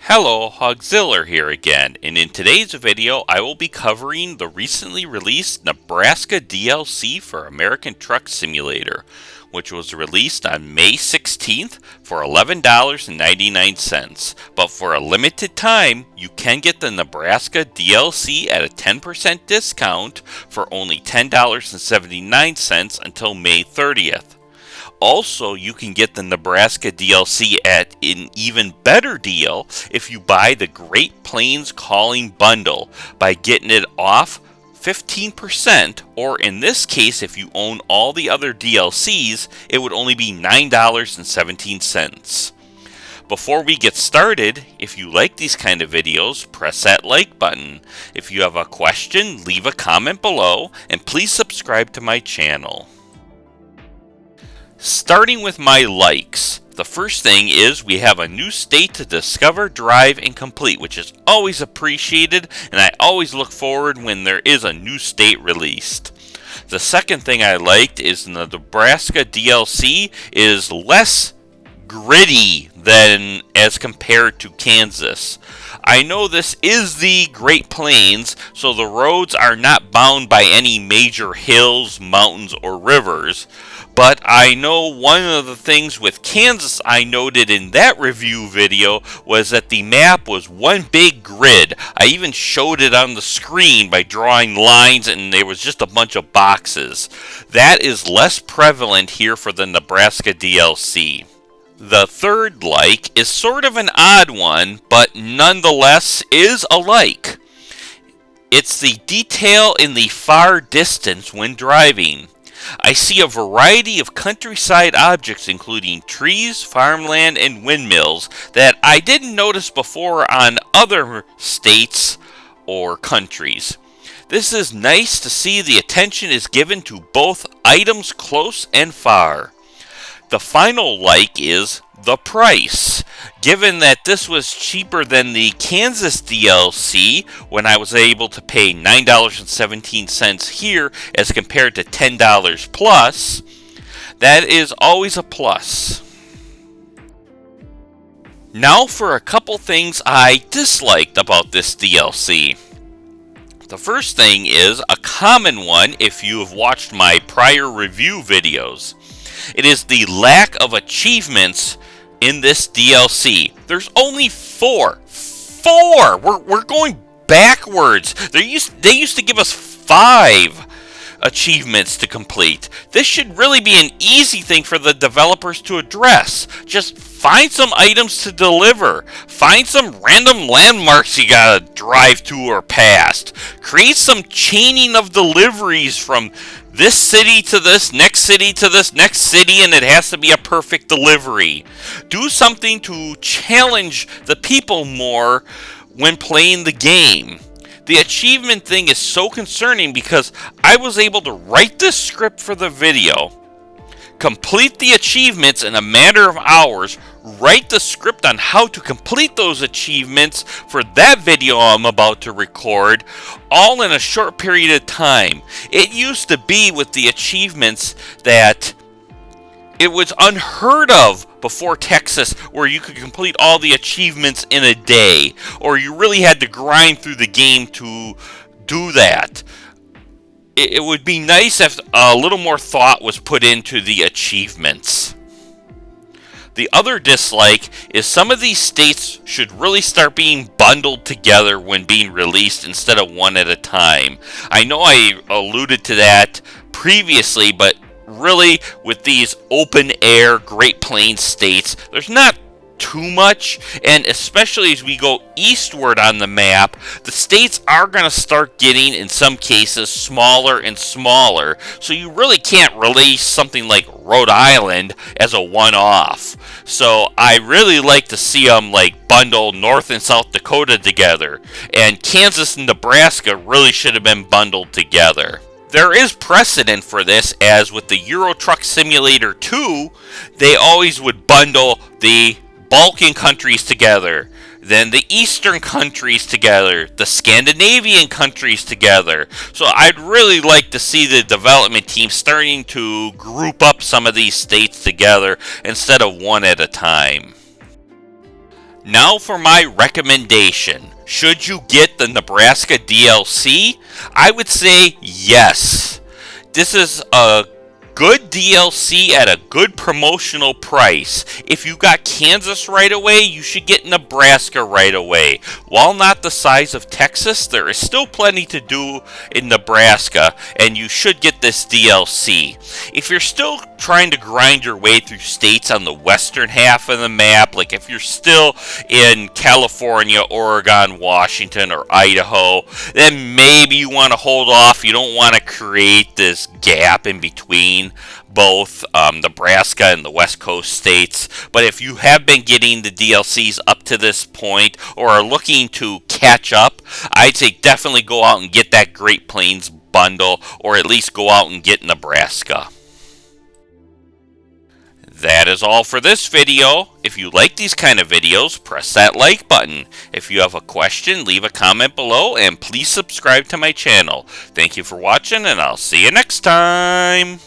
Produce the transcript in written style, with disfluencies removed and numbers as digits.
Hello, Hogziller here again, and in today's video I will be covering the recently released Nebraska DLC for American Truck Simulator, which was released on May 16th for $11.99. But for a limited time, you can get the Nebraska DLC at a 10% discount for only $10.79 until May 30th. Also, you can get the Nebraska DLC at an even better deal if you buy the Great Plains Calling Bundle by getting it off 15%, or in this case, if you own all the other DLCs, it would only be $9.17. Before we get started, if you like these kind of videos, press that like button. If you have a question, leave a comment below, and please subscribe to my channel. Starting with my likes, the first thing is we have a new state to discover, drive, and complete, which is always appreciated, and I always look forward when there is a new state released. The second thing I liked is the Nebraska DLC is less gritty than as compared to Kansas. I know this is the Great Plains, so the roads are not bound by any major hills, mountains, or rivers. But I know one of the things with Kansas I noted in that review video was that the map was one big grid. I even showed it on the screen by drawing lines, and there was just a bunch of boxes. That is less prevalent here for the Nebraska DLC. The third like is sort of an odd one, but nonetheless is a like. It's the detail in the far distance when driving. I see a variety of countryside objects including trees, farmland, and windmills that I didn't notice before on other states or countries. This is nice to see the attention is given to both items close and far. The final like is the price. Given that this was cheaper than the Kansas DLC when I was able to pay $9.17 here as compared to $10 plus, that is always a plus. Now for a couple things I disliked about this DLC. The first thing is a common one if you have watched my prior review videos. It is the lack of achievements in this DLC. There's only four. We're going backwards. They used to give us 5 achievements to complete. This should really be an easy thing for the developers to address. Just find some items to deliver. Find some random landmarks you gotta drive to or past. Create some chaining of deliveries from this city to this, next city to this, next city, and it has to be a perfect delivery. Do something to challenge the people more when playing the game. The achievement thing is so concerning because I was able to write this script for the video, complete the achievements in a matter of hours, write the script on how to complete those achievements for that video I'm about to record, all in a short period of time. It used to be with the achievements that it was unheard of before Texas, where you could complete all the achievements in a day, or you really had to grind through the game to do that. It would be nice if a little more thought was put into the achievements. The other dislike is some of these states should really start being bundled together when being released instead of one at a time. I know I alluded to that previously, but really with these open air Great Plains states, there's not too much, and especially as we go eastward on the map, the states are going to start getting, in some cases, smaller and smaller, so you really can't release something like Rhode Island as a one-off. So I really like to see them like bundle North and South Dakota together, and Kansas and Nebraska really should have been bundled together. There is precedent for this, as with the Euro Truck Simulator 2, they always would bundle the Balkan countries together, then the Eastern countries together, the Scandinavian countries together. So I'd really like to see the development team starting to group up some of these states together instead of one at a time. Now for my recommendation. Should you get the Nebraska DLC? I would say yes. This is a good DLC at a good promotional price. If you got Kansas right away, you should get Nebraska right away. While not the size of Texas, there is still plenty to do in Nebraska, and you should get this DLC. If you're still trying to grind your way through states on the western half of the map, like if you're still in California, Oregon, Washington, or Idaho, then maybe you want to hold off. You don't want to create this gap in between both Nebraska and the West Coast states. But if you have been getting the DLCs up to this point or are looking to catch up, I'd say definitely go out and get that Great Plains bundle, or at least go out and get Nebraska. That is all for this video. If you like these kind of videos, press that like button. If you have a question, leave a comment below, and please subscribe to my channel. Thank you for watching, and I'll see you next time.